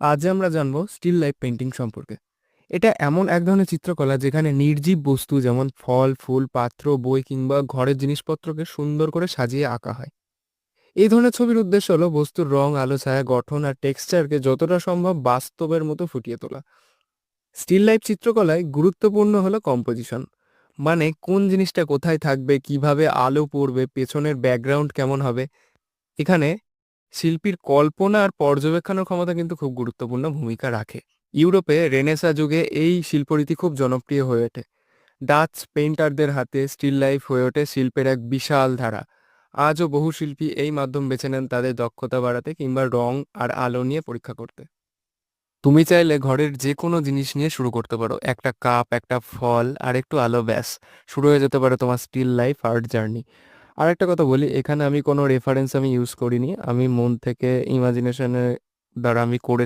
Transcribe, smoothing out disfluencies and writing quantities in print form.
আজ আমরা জানবো স্টিল লাইফ পেন্টিং সম্পর্কে। এটা এমন এক ধরনের চিত্রকলা যেখানে নির্জীব বস্তু যেমন ফল, ফুল, পাত্র, বই কিংবা ঘরের জিনিসপত্রকে সুন্দর করে সাজিয়ে আঁকা হয়। এই ধরনের ছবির উদ্দেশ্য হলো বস্তুর রং, আলো, ছায়া, গঠন আর টেক্সচারকে যতটা সম্ভব বাস্তবের মতো ফুটিয়ে তোলা। স্টিল লাইফ চিত্রকলায় গুরুত্বপূর্ণ হলো কম্পোজিশন, মানে কোন জিনিসটা কোথায় থাকবে, কিভাবে আলো পড়বে, পেছনের ব্যাকগ্রাউন্ড কেমন হবে। এখানে শিল্পীর কল্পনা আর পর্যবেক্ষণের ক্ষমতা কিন্তু খুব গুরুত্বপূর্ণ ভূমিকা রাখে। ইউরোপে রেনেসাঁ যুগে এই শিল্পরীতি খুব জনপ্রিয় হয়ে ওঠে। ডাচ পেইন্টারদের হাতে স্টিল লাইফ হয়ে ওঠে শিল্পের এক বিশাল ধারা। আজও বহু শিল্পী এই মাধ্যম বেছে নেন তাদের দক্ষতা বাড়াতে কিংবা রং আর আলো নিয়ে পরীক্ষা করতে। তুমি চাইলে ঘরের যে কোনো জিনিস নিয়ে শুরু করতে পারো, একটা কাপ, একটা ফল আর একটু আলো, ব্যাস শুরু হয়ে যেতে পারে তোমার স্টিল লাইফ আর্ট জার্নি। আর একটা কথা বলি, এখানে আমি কোনো রেফারেন্স ইউজ করিনি, আমি মন থেকে ইমাজিনেশনের দ্বারা আমি করে